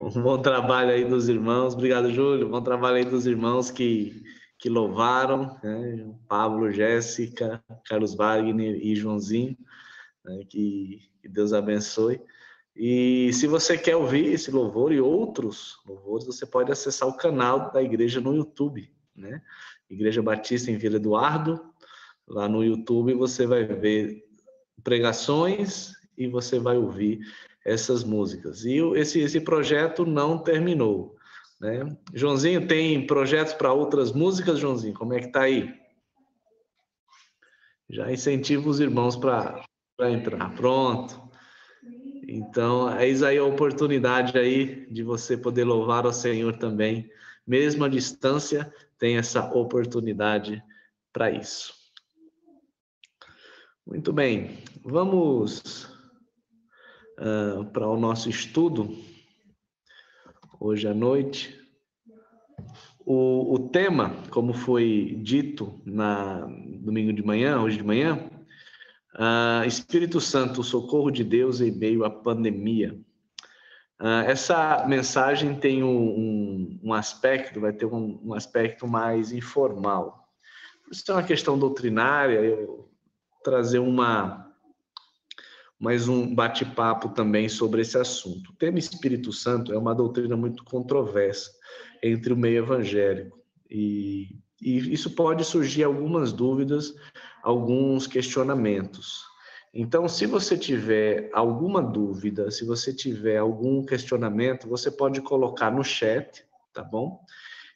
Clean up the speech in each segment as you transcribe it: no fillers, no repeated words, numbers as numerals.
Um bom trabalho aí dos irmãos. Obrigado, Júlio. Bom trabalho aí dos irmãos que louvaram, né? Pablo, Jéssica, Carlos Wagner e Joãozinho, né? Que Deus abençoe. E se você quer ouvir esse louvor e outros louvores, você pode acessar o canal da igreja no YouTube, né? Igreja Batista em Vila Eduardo. Lá no YouTube você vai ver pregações e você vai ouvir essas músicas. E esse projeto não terminou, né? Joãozinho, tem projetos para outras músicas, Joãozinho? Como é que tá aí? Já incentivo os irmãos para entrar. Pronto. Então, eis aí a oportunidade aí de você poder louvar ao Senhor também. Mesmo à distância, tem essa oportunidade para isso. Muito bem. Vamos para o nosso estudo hoje à noite. O tema, como foi dito na domingo de manhã, hoje de manhã, Espírito Santo, o socorro de Deus em meio à pandemia. Essa mensagem tem um aspecto, vai ter um aspecto mais informal. Isso é uma questão doutrinária, eu trazer mais um bate-papo também sobre esse assunto. O tema Espírito Santo é uma doutrina muito controversa entre o meio evangélico. E isso pode surgir algumas dúvidas, alguns questionamentos. Então, se você tiver alguma dúvida, se você tiver algum questionamento, você pode colocar no chat, tá bom?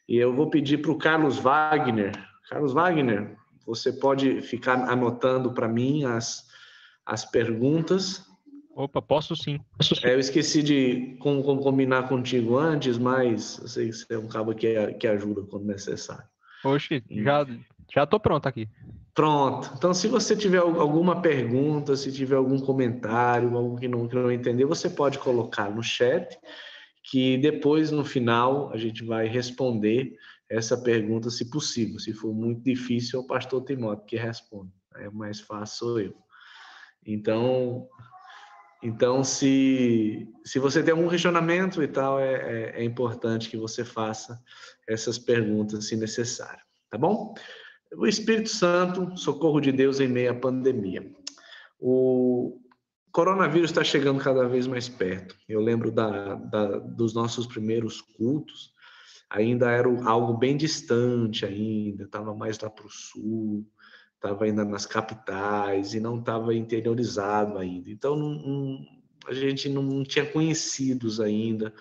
E eu vou pedir para o Carlos Wagner. Carlos Wagner, você pode ficar anotando para mim as perguntas. Opa, posso sim. Eu esqueci de combinar contigo antes, mas eu sei que você é um cabo que ajuda quando necessário. Oxe, já tô pronto aqui. Pronto. Então, se você tiver alguma pergunta, se tiver algum comentário, algo que não entender, você pode colocar no chat, que depois, no final, a gente vai responder essa pergunta, se possível. Se for muito difícil, é o pastor Timóteo que responde. É mais fácil, sou eu. Então, se você tem algum questionamento e tal, é importante que você faça essas perguntas, se necessário. Tá bom? O Espírito Santo, socorro de Deus em meio à pandemia. O coronavírus está chegando cada vez mais perto. Eu lembro dos nossos primeiros cultos, ainda era algo bem distante ainda, estava mais lá para o sul, estava ainda nas capitais e não estava interiorizado ainda. Então, a gente não tinha conhecidos ainda,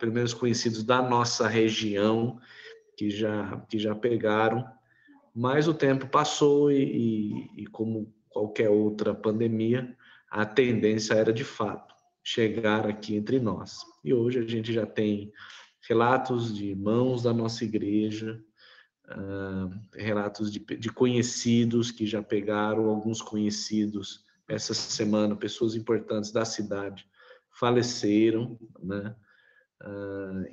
pelo menos conhecidos da nossa região, que já pegaram. Mas o tempo passou e como qualquer outra pandemia, a tendência era, de fato, chegar aqui entre nós. E hoje a gente já tem relatos de irmãos da nossa igreja, relatos de conhecidos que já pegaram, alguns conhecidos essa semana, pessoas importantes da cidade faleceram, né?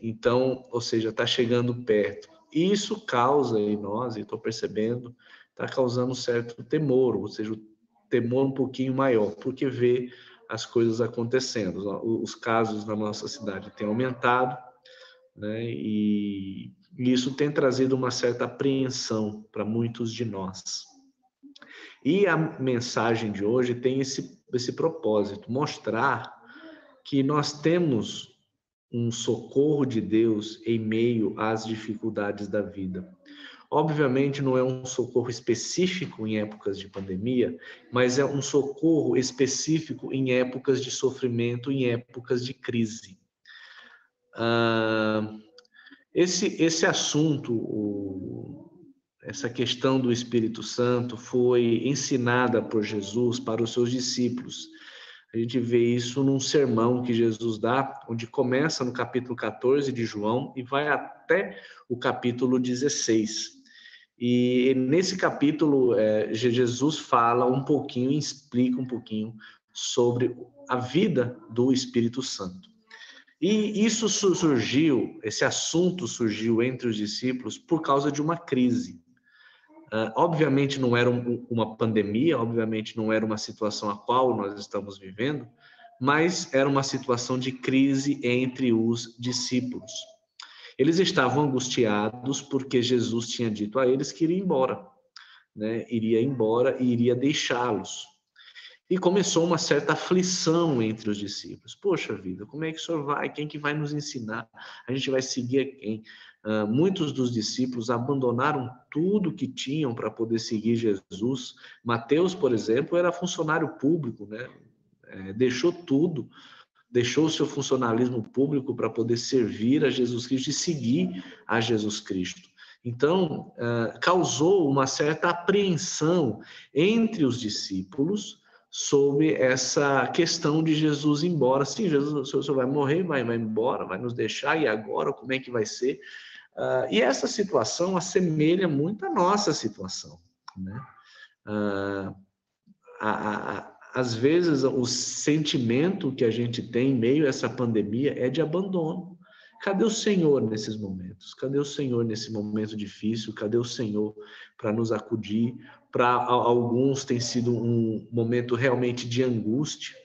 Então, ou seja, está chegando perto. E isso causa em nós, e estou percebendo, está causando um certo temor, ou seja, o temor um pouquinho maior, porque vê as coisas acontecendo. Os casos na nossa cidade têm aumentado, né? E isso tem trazido uma certa apreensão para muitos de nós. E a mensagem de hoje tem esse propósito, mostrar que nós temos um socorro de Deus em meio às dificuldades da vida. Obviamente não é um socorro específico em épocas de pandemia, mas é um socorro específico em épocas de sofrimento, em épocas de crise. Esse assunto, essa questão do Espírito Santo foi ensinada por Jesus para os seus discípulos. A gente vê isso num sermão que Jesus dá, onde começa no capítulo 14 de João e vai até o capítulo 16. E nesse capítulo, Jesus fala um pouquinho, explica um pouquinho sobre a vida do Espírito Santo. E isso surgiu, esse assunto surgiu entre os discípulos por causa de uma crise. Obviamente não era uma pandemia, obviamente não era uma situação a qual nós estamos vivendo, mas era uma situação de crise entre os discípulos. Eles estavam angustiados porque Jesus tinha dito a eles que iria embora, né? Iria embora e iria deixá-los. E começou uma certa aflição entre os discípulos. Poxa vida, como é que o senhor vai? Quem que vai nos ensinar? A gente vai seguir a quem? Muitos dos discípulos abandonaram tudo que tinham para poder seguir Jesus. Mateus, por exemplo, era funcionário público, né? Deixou tudo, deixou o seu funcionalismo público para poder servir a Jesus Cristo e seguir a Jesus Cristo. Então, causou uma certa apreensão entre os discípulos sobre essa questão de Jesus ir embora. Sim, Jesus, o senhor vai morrer, vai embora, vai nos deixar, e agora como é que vai ser? E essa situação assemelha muito a nossa situação, né? Às vezes, o sentimento que a gente tem em meio a essa pandemia é de abandono. Cadê o Senhor nesses momentos? Cadê o Senhor nesse momento difícil? Cadê o Senhor para nos acudir? Para alguns tem sido um momento realmente de angústia,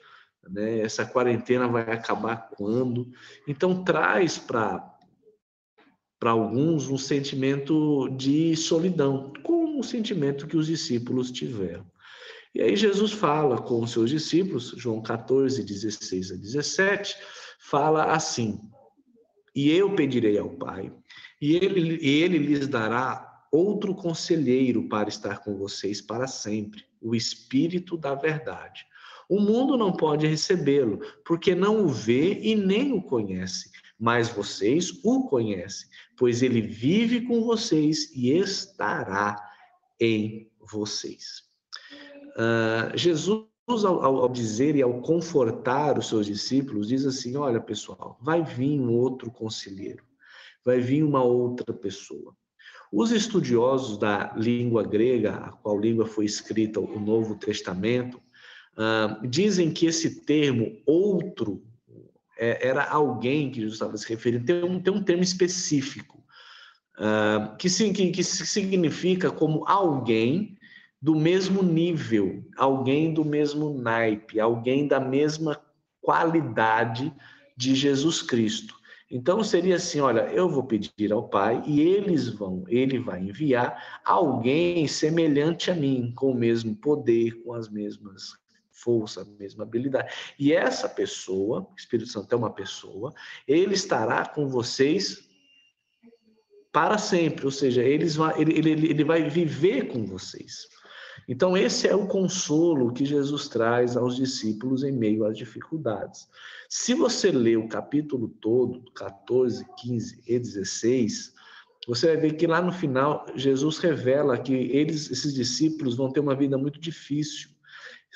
né? Essa quarentena vai acabar quando? Então, traz para alguns um sentimento de solidão, como o sentimento que os discípulos tiveram. E aí Jesus fala com os seus discípulos, João 14, 16 a 17, fala assim: e eu pedirei ao Pai, e ele lhes dará outro conselheiro para estar com vocês para sempre, o Espírito da verdade. O mundo não pode recebê-lo, porque não o vê e nem o conhece, mas vocês o conhecem, pois ele vive com vocês e estará em vocês. Jesus, ao dizer e ao confortar os seus discípulos, diz assim: olha, pessoal, vai vir um outro conselheiro, vai vir uma outra pessoa. Os estudiosos da língua grega, a qual língua foi escrita o Novo Testamento, dizem que esse termo outro era alguém que Jesus estava se referindo, tem um termo específico, que significa como alguém do mesmo nível, alguém do mesmo naipe, alguém da mesma qualidade de Jesus Cristo. Então seria assim, olha, eu vou pedir ao Pai e ele vai enviar alguém semelhante a mim, com o mesmo poder, com as mesmas forças, a mesma habilidade. E essa pessoa, o Espírito Santo é uma pessoa, ele estará com vocês para sempre, ou seja, ele vai viver com vocês. Então, esse é o consolo que Jesus traz aos discípulos em meio às dificuldades. Se você ler o capítulo todo, 14, 15 e 16, você vai ver que lá no final, Jesus revela que esses discípulos vão ter uma vida muito difícil.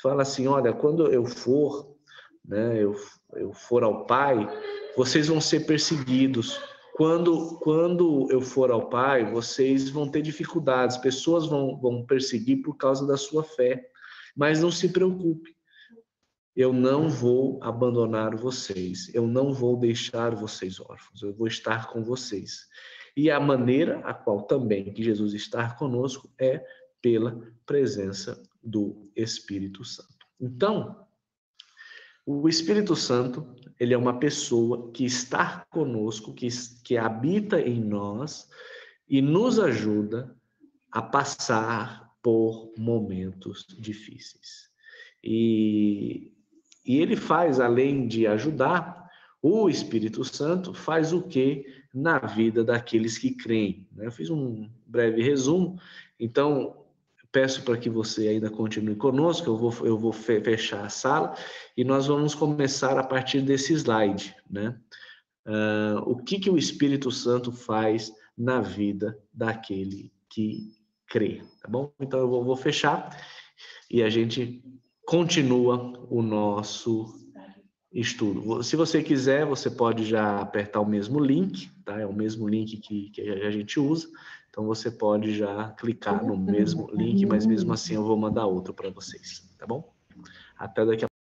Fala assim, olha, quando eu for, né, eu for ao Pai, vocês vão ser perseguidos. Quando eu for ao Pai, vocês vão ter dificuldades, pessoas vão perseguir por causa da sua fé. Mas não se preocupe, eu não vou abandonar vocês, eu não vou deixar vocês órfãos, eu vou estar com vocês. E a maneira a qual também que Jesus está conosco é pela presença do Espírito Santo. Então, o Espírito Santo, ele é uma pessoa que está conosco, que habita em nós e nos ajuda a passar por momentos difíceis. E ele faz, além de ajudar, o Espírito Santo faz o quê na vida daqueles que creem? Eu fiz um breve resumo, então peço para que você ainda continue conosco, eu vou fechar a sala e nós vamos começar a partir desse slide, né? O que o Espírito Santo faz na vida daquele que crê, tá bom? Então eu vou fechar e a gente continua o nosso estudo. Se você quiser, você pode já apertar o mesmo link, tá? É o mesmo link que a gente usa. Então você pode já clicar no mesmo link, mas mesmo assim eu vou mandar outro para vocês, tá bom? Até daqui a